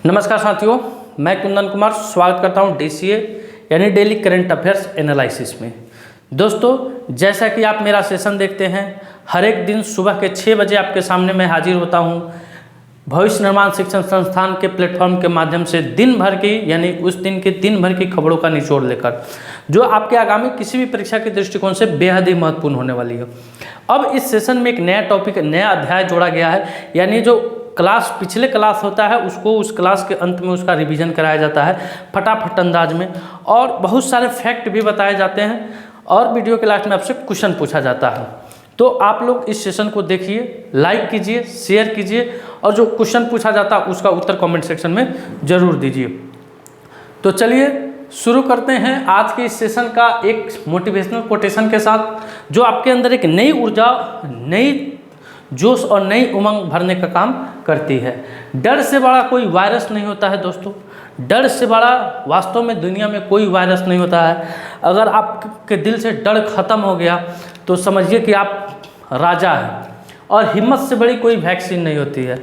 नमस्कार साथियों, मैं कुंदन कुमार स्वागत करता हूं डीसीए यानी डेली करंट अफेयर्स एनालिसिस में। दोस्तों, जैसा कि आप मेरा सेशन देखते हैं, हर एक दिन सुबह के 6 बजे आपके सामने मैं हाजिर होता हूं भविष्य निर्माण शिक्षण संस्थान के प्लेटफॉर्म के माध्यम से दिन भर की यानी उस दिन के दिन भर की खबरों का निचोड़ लेकर, जो आपके आगामी किसी भी परीक्षा के दृष्टिकोण से बेहद ही महत्वपूर्ण होने वाली है। अब इस सेशन में एक नया टॉपिक, नया अध्याय जोड़ा गया है, यानी जो पिछले क्लास होता है उसको उस क्लास के अंत में उसका रिवीजन कराया जाता है फटाफट अंदाज में, और बहुत सारे फैक्ट भी बताए जाते हैं, और वीडियो के लास्ट में आपसे क्वेश्चन पूछा जाता है। तो आप लोग इस सेशन को देखिए, लाइक कीजिए, शेयर कीजिए, और जो क्वेश्चन पूछा जाता है उसका उत्तर कमेंट सेक्शन में जरूर दीजिए। तो चलिए शुरू करते हैं आज के इस सेशन का एक मोटिवेशनल कोटेशन के साथ, जो आपके अंदर एक नई ऊर्जा, नई जोश और नई उमंग भरने का काम करती है। डर से बड़ा कोई वायरस नहीं होता है दोस्तों, डर से बड़ा वास्तव में दुनिया में कोई वायरस नहीं होता है। अगर आपके दिल से डर खत्म हो गया तो समझिए कि आप राजा हैं। और हिम्मत से बड़ी कोई वैक्सीन नहीं होती है।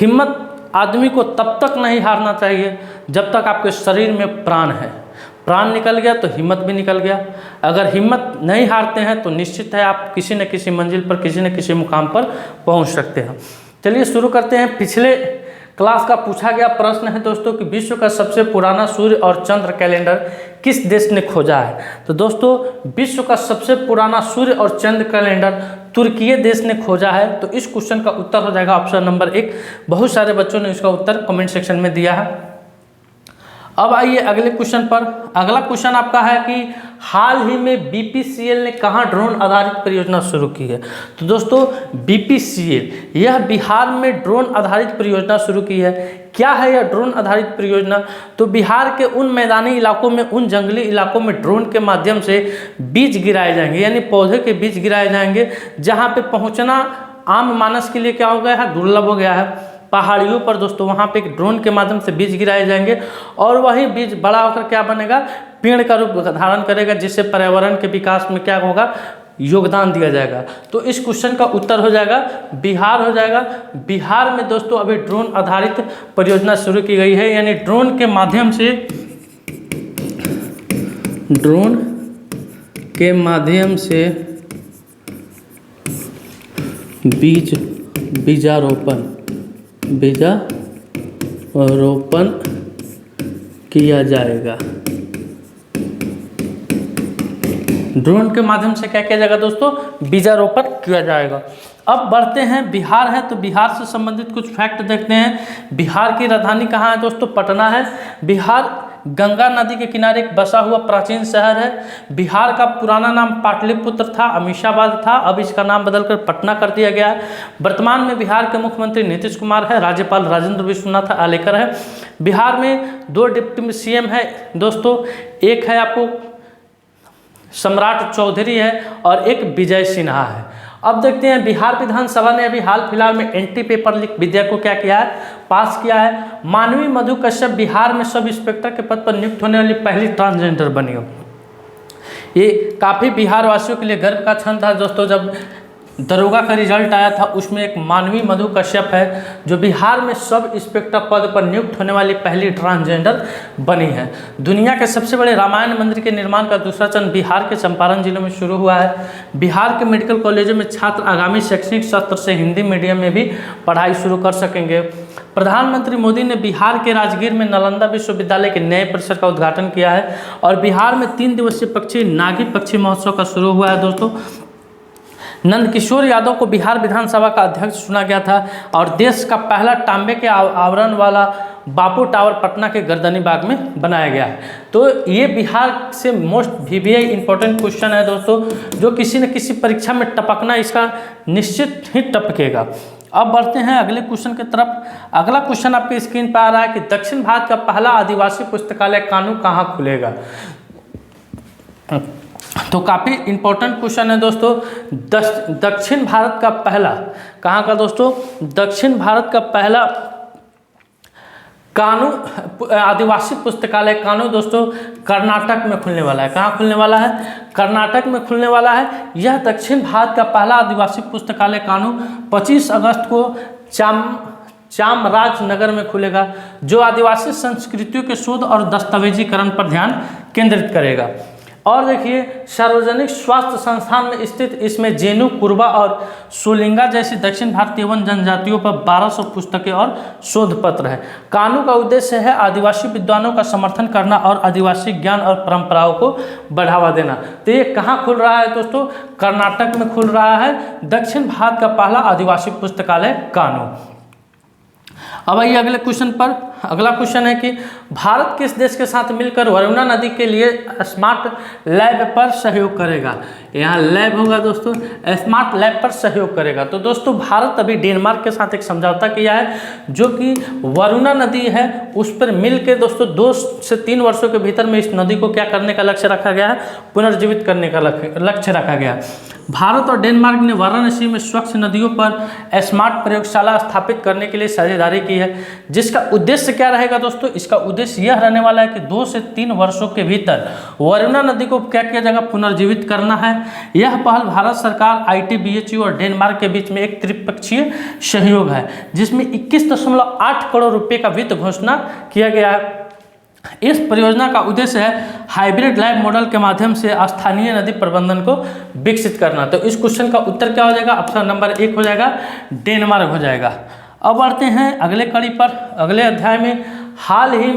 हिम्मत आदमी को तब तक नहीं हारना चाहिए जब तक आपके शरीर में प्राण है। प्राण निकल गया तो हिम्मत भी निकल गया। अगर हिम्मत नहीं हारते हैं तो निश्चित है आप किसी न किसी मंजिल पर, किसी न किसी मुकाम पर पहुंच सकते हैं। चलिए शुरू करते हैं। पिछले क्लास का पूछा गया प्रश्न है दोस्तों कि विश्व का सबसे पुराना सूर्य और चंद्र कैलेंडर किस देश ने खोजा है। तो दोस्तों, विश्व का सबसे पुराना सूर्य और चंद्र कैलेंडर तुर्की देश ने खोजा है। तो इस क्वेश्चन का उत्तर हो जाएगा ऑप्शन नंबर 1। बहुत सारे बच्चों ने इसका उत्तर कमेंट सेक्शन में दिया है। अब आइए अगले क्वेश्चन पर। अगला क्वेश्चन आपका है कि हाल ही में बीपीसीएल ने कहाँ ड्रोन आधारित परियोजना शुरू की है। तो दोस्तों, बीपीसीएल यह बिहार में ड्रोन आधारित परियोजना शुरू की है। क्या है यह ड्रोन आधारित परियोजना? तो बिहार के उन मैदानी इलाकों में, उन जंगली इलाकों में ड्रोन के माध्यम से बीज गिराए जाएंगे, यानी पौधे के बीज गिराए जाएंगे, जहाँ पे पहुँचना आम मानस के लिए क्या हो गया है, दुर्लभ हो गया है। पहाड़ियों पर दोस्तों वहाँ पे एक ड्रोन के माध्यम से बीज गिराए जाएंगे, और वही बीज बड़ा होकर क्या बनेगा, पेड़ का रूप धारण करेगा, जिससे पर्यावरण के विकास में क्या होगा, योगदान दिया जाएगा। तो इस क्वेश्चन का उत्तर हो जाएगा बिहार हो जाएगा। बिहार में दोस्तों अभी ड्रोन आधारित परियोजना शुरू की गई है, यानी ड्रोन के माध्यम से बीजारोपण किया जाएगा। ड्रोन के माध्यम से क्या किया जाएगा दोस्तों, बीजारोपण किया जाएगा। अब बढ़ते हैं, बिहार है तो बिहार से संबंधित कुछ फैक्ट देखते हैं। बिहार की राजधानी कहाँ है दोस्तों, पटना है। बिहार गंगा नदी के किनारे एक बसा हुआ प्राचीन शहर है। बिहार का पुराना नाम पाटलिपुत्र था, अमीशाबाद था, अब इसका नाम बदलकर पटना कर दिया गया है। वर्तमान में बिहार के मुख्यमंत्री नीतीश कुमार है, राज्यपाल राजेंद्र विश्वनाथ आलेकर है। बिहार में 2 डिप्टी सीएम है दोस्तों, एक है आपको सम्राट चौधरी है और एक विजय सिन्हा है। अब देखते हैं, बिहार विधानसभा ने अभी हाल फिलहाल में एंटी पेपर लीक विधेयक को क्या किया है, पास किया है। मानवी मधु कश्यप बिहार में सब इंस्पेक्टर के पद पर नियुक्त होने वाली पहली ट्रांसजेंडर बनी हो। ये काफ़ी बिहार वासियों के लिए गर्व का क्षण था दोस्तों, जब दरोगा का रिजल्ट आया था, उसमें एक मानवी मधु कश्यप है जो बिहार में सब इंस्पेक्टर पद पर नियुक्त होने वाली पहली ट्रांसजेंडर बनी है। दुनिया के सबसे बड़े रामायण मंदिर के निर्माण का दूसरा चरण बिहार के चंपारण जिले में शुरू हुआ है। बिहार के मेडिकल कॉलेजों में छात्र आगामी शैक्षणिक सत्र से हिंदी मीडियम में भी पढ़ाई शुरू कर सकेंगे। प्रधानमंत्री मोदी ने बिहार के राजगीर में नालंदा विश्वविद्यालय के नए परिसर का उद्घाटन किया है। और बिहार में 3 दिवसीय पक्षी नागी पक्षी महोत्सव का शुरू हुआ है दोस्तों। नंदकिशोर यादव को बिहार विधानसभा का अध्यक्ष चुना गया था। और देश का पहला तांबे के आवरण वाला बापू टावर पटना के गर्दनी बाग में बनाया गया है। तो ये बिहार से मोस्ट VVI इंपॉर्टेंट क्वेश्चन है दोस्तों, जो किसी न किसी परीक्षा में टपकना इसका निश्चित ही टपकेगा। अब बढ़ते हैं अगले क्वेश्चन की तरफ। अगला क्वेश्चन आपके स्क्रीन पर आ रहा है कि दक्षिण भारत का पहला आदिवासी पुस्तकालय कानू कहाँ खुलेगा। तो काफ़ी इंपॉर्टेंट क्वेश्चन है दोस्तों। दक्षिण भारत का पहला, कहाँ का दोस्तों, दक्षिण भारत का पहला कानू आदिवासी पुस्तकालय कानू दोस्तों कर्नाटक में खुलने वाला है। कहाँ खुलने वाला है, कर्नाटक में खुलने वाला है। यह दक्षिण भारत का पहला आदिवासी पुस्तकालय कानू 25 अगस्त को चामराजनगर में खुलेगा, जो आदिवासी संस्कृतियों के शोध और दस्तावेजीकरण पर ध्यान केंद्रित करेगा। और देखिए सार्वजनिक स्वास्थ्य संस्थान में स्थित इसमें जेनु, कुरबा और सोलिंगा जैसी दक्षिण भारतीय वन जनजातियों पर 1200 पुस्तकें और शोध पत्र है। कानू का उद्देश्य है आदिवासी विद्वानों का समर्थन करना और आदिवासी ज्ञान और परंपराओं को बढ़ावा देना। तो ये कहाँ खुल रहा है दोस्तों? कर्नाटक में खुल रहा है दक्षिण भारत का पहला आदिवासी पुस्तकालय कानू। अब आइए अगले क्वेश्चन पर। अगला क्वेश्चन है कि भारत किस देश के साथ मिलकर वरुणा नदी के लिए स्मार्ट लैब पर सहयोग करेगा? यहाँ लैब होगा दोस्तों, स्मार्ट लैब पर सहयोग करेगा। तो दोस्तों भारत अभी डेनमार्क के साथ एक समझौता किया है, जो कि वरुणा नदी है उस पर मिल के दोस्तों 2 से 3 वर्षों के भीतर में इस नदी को क्या करने का लक्ष्य रखा गया है? पुनर्जीवित करने का लक्ष्य रखा गया है। भारत और डेनमार्क ने वाराणसी में स्वच्छ नदियों पर स्मार्ट प्रयोगशाला स्थापित करने के लिए साझेदारी की है, जिसका उद्देश्य क्या रहेगा दोस्तों? इसका उद्देश्य यह रहने वाला है कि 2 से 3 वर्षों के भीतर वरुणा नदी को क्या किया जाएगा? पुनर्जीवित करना है। यह पहल भारत सरकार, ITBHU और डेनमार्क के बीच में एक त्रिपक्षीय सहयोग है, जिसमें 21.8 करोड़ रुपये का वित्त घोषणा किया गया है। इस परियोजना का उद्देश्य है हाइब्रिड लैब मॉडल के माध्यम से स्थानीय नदी प्रबंधन को विकसित करना। तो इस क्वेश्चन का उत्तर क्या हो जाएगा? ऑप्शन नंबर 1 हो जाएगा, डेनमार्क हो जाएगा। अब बढ़ते हैं अगले कड़ी पर। अगले अध्याय में हाल ही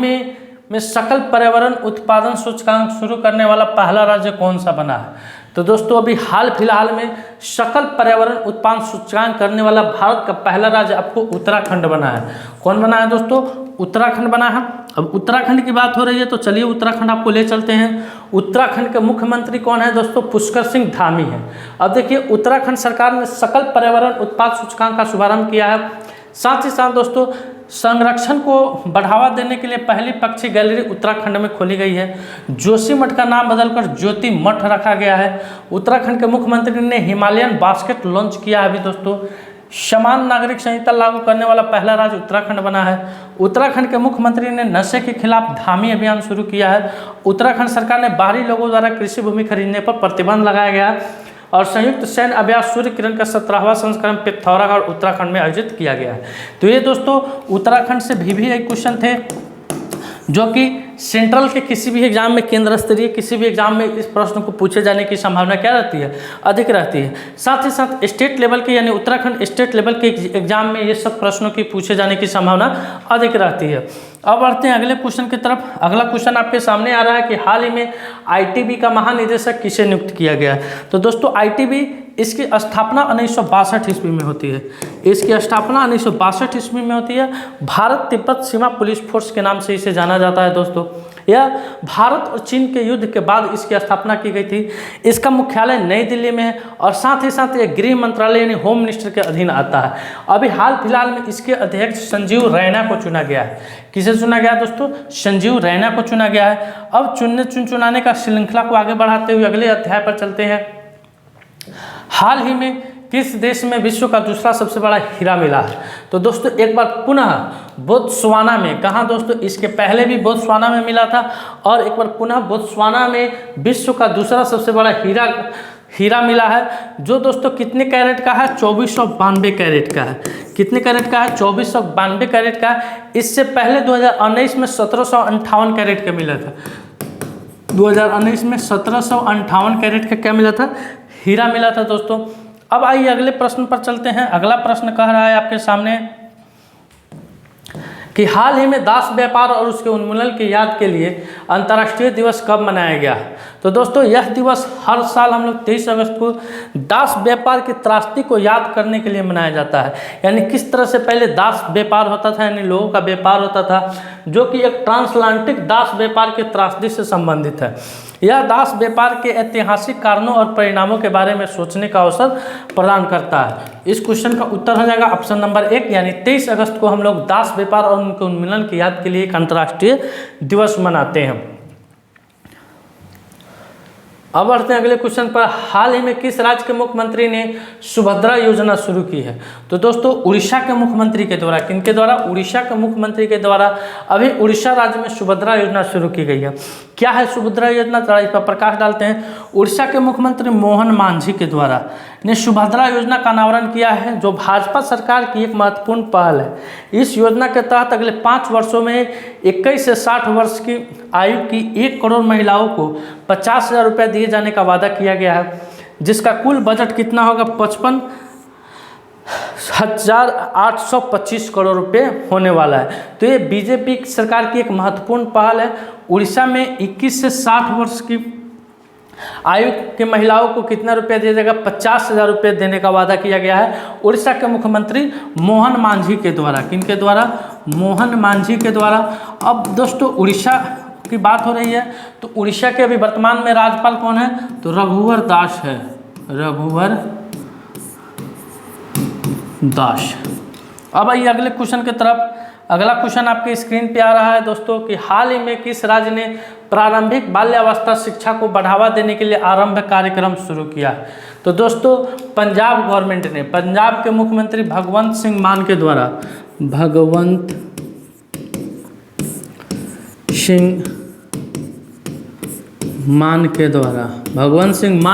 में सकल पर्यावरण उत्पादन सूचकांक शुरू करने वाला पहला राज्य कौन सा बना है? तो दोस्तों अभी हाल फिलहाल में सकल पर्यावरण उत्पादन सूचकांक करने वाला भारत का पहला राज्य आपको उत्तराखंड बना है। कौन बना है दोस्तों? उत्तराखंड बना है। अब उत्तराखंड की बात हो रही है तो चलिए उत्तराखंड आपको ले चलते हैं। उत्तराखंड के मुख्यमंत्री कौन है दोस्तों? पुष्कर सिंह धामी है। अब देखिए उत्तराखंड सरकार ने सकल पर्यावरण उत्पाद सूचकांक का शुभारंभ किया है। साथ ही साथ दोस्तों संरक्षण को बढ़ावा देने के लिए पहली पक्षी गैलरी उत्तराखंड में खोली गई है। जोशी मठ का नाम बदलकर ज्योति मठ रखा गया है। उत्तराखंड के मुख्यमंत्री ने हिमालयन बास्केट लॉन्च किया है अभी दोस्तों। समान नागरिक संहिता लागू करने वाला पहला राज्य उत्तराखंड बना है। उत्तराखंड के मुख्यमंत्री ने नशे के खिलाफ धामी अभियान शुरू किया है। उत्तराखंड सरकार ने बाहरी लोगों द्वारा कृषि भूमि खरीदने पर प्रतिबंध लगाया गया है। और संयुक्त सैन्य अभ्यास सूर्य किरण का 17वां संस्करण पिथौरागढ़ उत्तराखंड में आयोजित किया गया है। तो ये दोस्तों उत्तराखंड से भी एक क्वेश्चन थे, जो कि सेंट्रल के किसी भी एग्जाम में, केंद्र स्तरीय किसी भी एग्जाम में इस प्रश्न को पूछे जाने की संभावना क्या रहती है? अधिक रहती है। साथ ही साथ स्टेट लेवल के यानी उत्तराखंड स्टेट लेवल के एग्जाम में ये सब प्रश्नों की पूछे जाने की संभावना अधिक रहती है। अब बढ़ते हैं अगले क्वेश्चन की तरफ। अगला क्वेश्चन आपके सामने आ रहा है कि हाल ही में ITB का महानिदेशक किसे नियुक्त किया गया है? तो दोस्तों ITB इसकी स्थापना 1962 ईस्वी में होती है। इसकी स्थापना 1962 ईस्वी में होती है। भारत तिब्बत सीमा पुलिस फोर्स के नाम से इसे जाना जाता है दोस्तों। यह भारत और चीन के युद्ध के बाद इसकी स्थापना की गई थी। इसका मुख्यालय नई दिल्ली में है और साथ ही साथ यह गृह मंत्रालय यानी होम मिनिस्टर के अधीन आता है। अभी हाल फिलहाल में इसके अध्यक्ष संजीव रैना को चुना गया है। किसे चुना गया दोस्तों? संजीव रैना को चुना गया है। अब चुनाने का श्रृंखला को आगे बढ़ाते हुए अगले अध्याय पर चलते हैं। हाल ही में किस देश में विश्व का दूसरा सबसे बड़ा हीरा मिला है? तो दोस्तों एक बार पुनः बोत्सवाना में, कहाँ दोस्तों? इसके पहले भी बोत्सवाना में मिला था और एक बार पुनः बोत्सवाना में विश्व का दूसरा सबसे बड़ा हीरा मिला है, जो दोस्तों कितने कैरेट का है? 2492 कैरेट का है। कितने कैरेट का है? 2492 कैरेट का है। इससे पहले 2019 में 1758 कैरेट का मिला था। 2019 में 1758 कैरेट का क्या मिला था? हीरा मिला था दोस्तों। अब आइए अगले प्रश्न पर चलते हैं। अगला प्रश्न कह रहा है आपके सामने कि हाल ही में दास व्यापार और उसके उन्मूलन की याद के लिए अंतर्राष्ट्रीय दिवस कब मनाया गया? तो दोस्तों यह दिवस हर साल हम लोग 23 अगस्त को दास व्यापार की त्रासदी को याद करने के लिए मनाया जाता है। यानी किस तरह से पहले दास व्यापार होता था, यानी लोगों का व्यापार होता था, जो कि एक ट्रांसलांटिक दास व्यापार की त्रासदी से संबंधित है। यह दास व्यापार के ऐतिहासिक कारणों और परिणामों के बारे में सोचने का अवसर प्रदान करता है। इस क्वेश्चन का उत्तर हो जाएगा ऑप्शन नंबर 1, यानी 23 अगस्त को हम लोग दास व्यापार और उनके उन्मूलन की याद के लिए एक अंतर्राष्ट्रीय दिवस मनाते हैं। अब बढ़ते हैं अगले क्वेश्चन पर। हाल ही में किस राज्य के मुख्यमंत्री ने सुभद्रा योजना शुरू की है? तो दोस्तों उड़ीसा के मुख्यमंत्री के द्वारा, किनके द्वारा? उड़ीसा के मुख्यमंत्री के द्वारा अभी उड़ीसा राज्य में सुभद्रा योजना शुरू की गई है। क्या है सुभद्रा योजना, जरा इस पर प्रकाश डालते हैं। उड़ीसा के मुख्यमंत्री मोहन मांझी के द्वारा ने सुभद्रा योजना का अनावरण किया है, जो भाजपा सरकार की एक महत्वपूर्ण पहल है। इस योजना के तहत अगले 5 वर्षों में 21 से 60 वर्ष की आयु की 1 करोड़ महिलाओं को 50,000 रुपये दिए जाने का वादा किया गया है, जिसका कुल बजट कितना होगा, 55,825 करोड़ रुपए होने वाला है। तो ये बीजेपी सरकार की एक महत्वपूर्ण पहल है। उड़ीसा में 21 से 60 वर्ष की आयु के महिलाओं को कितना रुपया दिया जाएगा, 50,000 रुपये देने का वादा किया गया है उड़ीसा के मुख्यमंत्री मोहन मांझी के द्वारा। किनके द्वारा, मोहन मांझी के द्वारा। अब दोस्तों उड़ीसा की बात हो रही है, तो उड़ीसा के अभी वर्तमान में राज्यपाल कौन है, तो रघुवर दास है, रघुवर दास। अब आइए अगले क्वेश्चन की तरफ। अगला क्वेश्चन आपके स्क्रीन पे आ रहा है दोस्तों कि हाल ही में किस राज्य ने प्रारंभिक बाल्यावस्था शिक्षा को बढ़ावा देने के लिए आरंभ कार्यक्रम शुरू किया। तो दोस्तों पंजाब गवर्नमेंट ने, पंजाब के मुख्यमंत्री भगवंत सिंह मान के द्वारा, भगवंत सिंह मान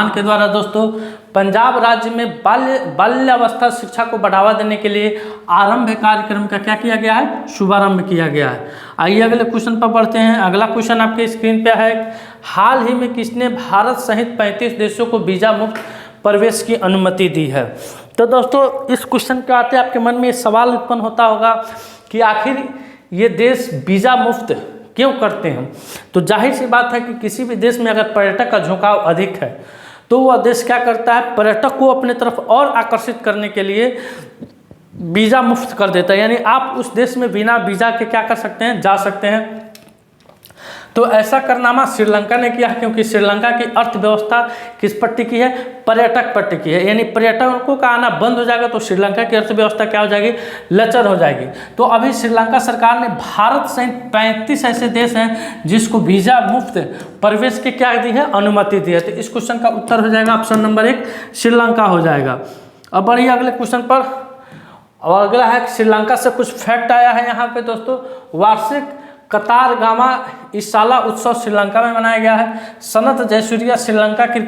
के द्वारा दोस्तों पंजाब राज्य में बाल्यावस्था शिक्षा को बढ़ावा देने के लिए आरंभ कार्यक्रम का क्या किया गया है, शुभारंभ किया गया है। आइए अगले क्वेश्चन पर बढ़ते हैं। अगला क्वेश्चन आपके स्क्रीन पे है, हाल ही में किसने भारत सहित 35 देशों को वीजा मुक्त प्रवेश की अनुमति दी है। तो दोस्तों इस क्वेश्चन के आते आपके मन में सवाल उत्पन्न होता होगा कि आखिर ये देश वीजा मुक्त क्यों करते हैं। तो जाहिर सी बात है कि किसी भी देश में अगर पर्यटक का झुकाव अधिक है तो वह देश क्या करता है, पर्यटक को अपने तरफ और आकर्षित करने के लिए वीज़ा मुफ्त कर देता है। यानी आप उस देश में बिना वीज़ा के क्या कर सकते हैं, जा सकते हैं। तो ऐसा कारनामा श्रीलंका ने किया है, क्योंकि श्रीलंका की अर्थव्यवस्था किस पर टिकी है, पर्यटक पर टिकी है। यानी पर्यटकों का आना बंद हो जाएगा तो श्रीलंका की अर्थव्यवस्था क्या हो जाएगी, लचर हो जाएगी। तो अभी श्रीलंका सरकार ने भारत सहित 35 ऐसे देश हैं जिसको वीज़ा मुफ्त प्रवेश की क्या दी है, अनुमति दी है। तो इस क्वेश्चन का उत्तर हो जाएगा ऑप्शन नंबर 1 श्रीलंका हो जाएगा। अब बढ़िए अगले क्वेश्चन पर। और अगला है श्रीलंका से कुछ फैक्ट आया है यहाँ पे दोस्तों। वार्षिक कतारगामा इसाला उत्सव श्रीलंका में मनाया गया है। सनत जयसूर्या श्रीलंका की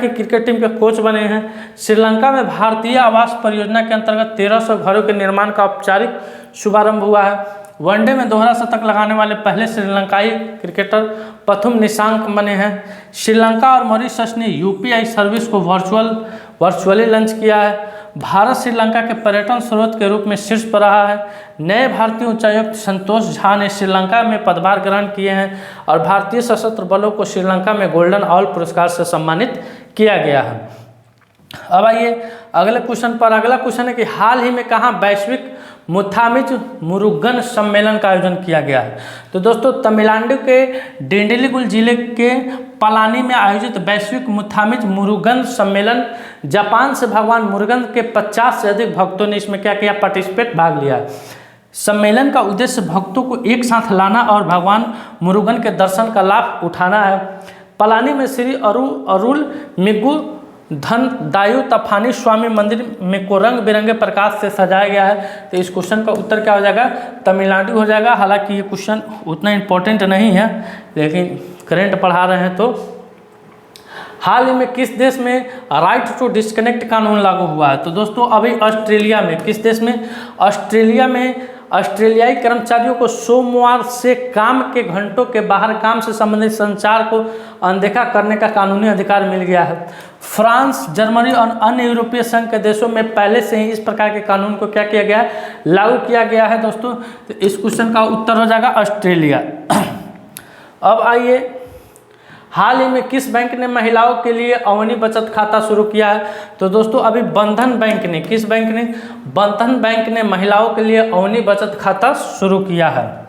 क्रिकेट टीम के कोच बने हैं। श्रीलंका में भारतीय आवास परियोजना के अंतर्गत 1300 घरों के निर्माण का औपचारिक शुभारंभ हुआ है। वनडे में दोहरा शतक लगाने वाले पहले श्रीलंकाई क्रिकेटर प्रथम निशांक बने हैं। श्रीलंका और मॉरिशस ने यूपीआई सर्विस को वर्चुअली लॉन्च किया है। भारत श्रीलंका के पर्यटन स्रोत के रूप में शीर्ष पर रहा है। नए भारतीय उच्चायुक्त संतोष झा ने श्रीलंका में पदभार ग्रहण किए हैं और भारतीय सशस्त्र बलों को श्रीलंका में गोल्डन ऑल पुरस्कार से सम्मानित किया गया है। अब आइए अगले क्वेश्चन पर। अगला क्वेश्चन है कि हाल ही में कहाँ वैश्विक मुथामिज मुरुगन सम्मेलन का आयोजन किया गया है। तो दोस्तों तमिलनाडु के डिंडिगुल जिले के पलानी में आयोजित वैश्विक मुथामिज मुरुगन सम्मेलन, जापान से भगवान मुरुगन के 50 से अधिक भक्तों ने इसमें क्या किया, पार्टिसिपेट, भाग लिया। सम्मेलन का उद्देश्य भक्तों को एक साथ लाना और भगवान मुरुगन के दर्शन का लाभ उठाना है। पलानी में श्री अरुल मिगु धन दायु तफानी स्वामी मंदिर में को रंग बिरंगे प्रकाश से सजाया गया है। तो इस क्वेश्चन का उत्तर क्या हो जाएगा, तमिलनाडु हो जाएगा। हालांकि ये क्वेश्चन उतना इम्पोर्टेंट नहीं है, लेकिन करंट पढ़ा रहे हैं। तो हाल ही में किस देश में राइट टू डिस्कनेक्ट कानून लागू हुआ है। तो दोस्तों अभी ऑस्ट्रेलिया में, किस देश में, ऑस्ट्रेलिया में ऑस्ट्रेलियाई कर्मचारियों को सोमवार से काम के घंटों के बाहर काम से संबंधित संचार को अनदेखा करने का कानूनी अधिकार मिल गया है। फ्रांस, जर्मनी और अन्य यूरोपीय संघ के देशों में पहले से ही इस प्रकार के कानून को क्या किया गया है, लागू किया गया है दोस्तों। तो इस क्वेश्चन का उत्तर हो जाएगा ऑस्ट्रेलिया। अब आइए, हाल ही में किस बैंक ने महिलाओं के लिए अवनी बचत खाता शुरू किया है। तो दोस्तों अभी बंधन बैंक ने, किस बैंक ने, बंधन बैंक ने महिलाओं के लिए अवनी बचत खाता शुरू किया है।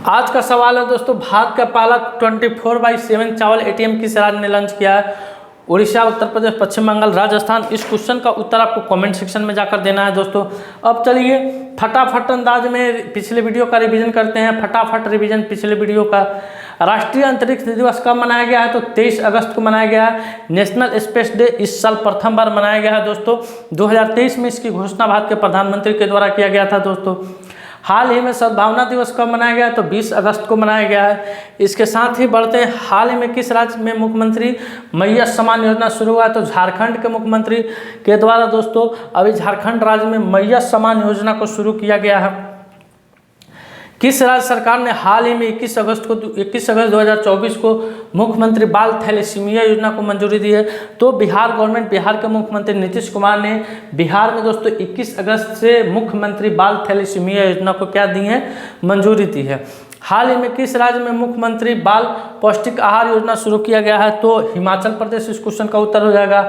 आज का सवाल है दोस्तों, भारत का पहला 24/7 चावल ATM किस राज्य ने लॉन्च किया है। उड़ीसा, उत्तर प्रदेश, पश्चिम बंगाल, राजस्थान। इस क्वेश्चन का उत्तर आपको कमेंट सेक्शन में जाकर देना है दोस्तों। अब चलिए फटाफट अंदाज में पिछले वीडियो का रिवीजन करते हैं। फटाफट रिवीजन पिछले वीडियो का। राष्ट्रीय अंतरिक्ष दिवस कब मनाया गया है, तो 23 अगस्त को मनाया गया है। नेशनल स्पेस डे इस साल प्रथम बार मनाया गया है दोस्तों। 2023 में इसकी घोषणा भारत के प्रधानमंत्री के द्वारा किया गया था दोस्तों। हाल ही में सद्भावना दिवस कब मनाया गया, तो 20 अगस्त को मनाया गया है। इसके साथ ही बढ़ते हैं, हाल ही में किस राज्य में मुख्यमंत्री मैया सम्मान योजना शुरू हुआ है, तो झारखंड के मुख्यमंत्री के द्वारा दोस्तों अभी झारखंड राज्य में मैया सम्मान योजना को शुरू किया गया है। किस राज्य सरकार ने हाल ही में 21 अगस्त 2024 को मुख्यमंत्री बाल थैलेसीमिया योजना को मंजूरी दी है, तो बिहार गवर्नमेंट, बिहार के मुख्यमंत्री नीतीश कुमार ने बिहार में दोस्तों 21 अगस्त से मुख्यमंत्री बाल थैलेसीमिया योजना को क्या दी है, मंजूरी दी है। हाल ही में किस राज्य में मुख्यमंत्री बाल पौष्टिक आहार योजना शुरू किया गया है, तो हिमाचल प्रदेश इस क्वेश्चन का उत्तर हो जाएगा।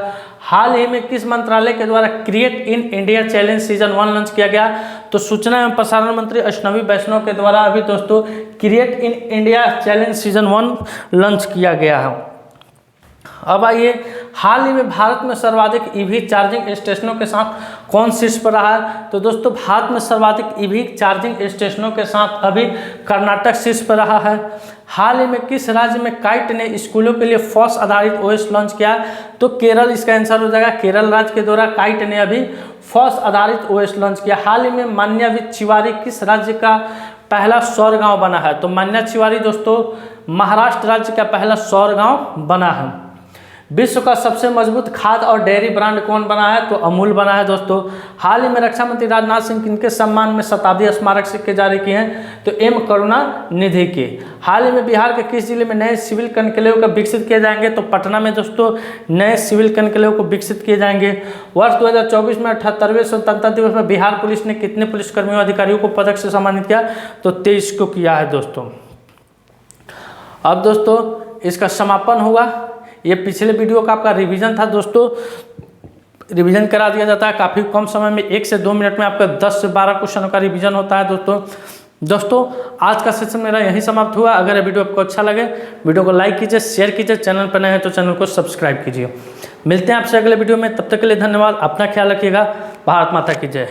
हाल ही में किस मंत्रालय के द्वारा create in India challenge season 1 launch किया गया, तो सूचना एवं प्रसारण मंत्री अश्विनी वैष्णव के द्वारा अभी दोस्तों create in India challenge season 1 launch किया गया है। अब आइए, हाल ही में भारत में सर्वाधिक ईवी चार्जिंग स्टेशनों के साथ कौन शीर्ष पर रहा है, तो दोस्तों भारत में सर्वाधिक ईवी चार्जिंग स्टेशनों के साथ अभी कर्नाटक शीर्ष पर रहा है। हाल ही में किस राज्य में काइट ने स्कूलों के लिए फॉस आधारित ओएस लॉन्च किया, तो केरल इसका आंसर हो जाएगा। केरल राज्य के द्वारा काइट ने अभी फॉस आधारित ओएस लॉन्च किया। हाल ही में मान्याविचिवारी किस राज्य का पहला सौर गाँव बना है, तो मान्याविचिवारी दोस्तों महाराष्ट्र राज्य का पहला सौर गाँव बना है। विश्व का सबसे मजबूत खाद्य और डेयरी ब्रांड कौन बना है, तो अमूल बना है दोस्तों। हाल ही में रक्षा मंत्री राजनाथ सिंह किनके सम्मान में शताब्दी स्मारक सिक्के जारी किए हैं, तो एम करुणानिधि के। हाल ही में बिहार के किस जिले में नए सिविल कनक्लेव का विकसित किए जाएंगे, तो पटना में दोस्तों नए सिविल कनक्लेव को विकसित किए जाएंगे। वर्ष 2024 में 78वें स्वतंत्रता दिवस में बिहार पुलिस ने कितने पुलिसकर्मियों अधिकारियों को पदक से सम्मानित किया, तो 23 को किया है दोस्तों। अब दोस्तों इसका समापन होगा। ये पिछले वीडियो का आपका रिवीजन था दोस्तों, रिवीजन करा दिया जाता है काफ़ी कम समय में, 1 से 2 मिनट में आपका 10 से 12 क्वेश्चनों का रिवीजन होता है दोस्तों आज का सेशन मेरा यहीं समाप्त हुआ। अगर ये वीडियो आपको अच्छा लगे, वीडियो को लाइक कीजिए, शेयर कीजिए, चैनल पर नए हैं तो चैनल को सब्सक्राइब कीजिए। मिलते हैं आपसे अगले वीडियो में, तब तक के लिए धन्यवाद। अपना ख्याल रखिएगा। भारत माता की जय।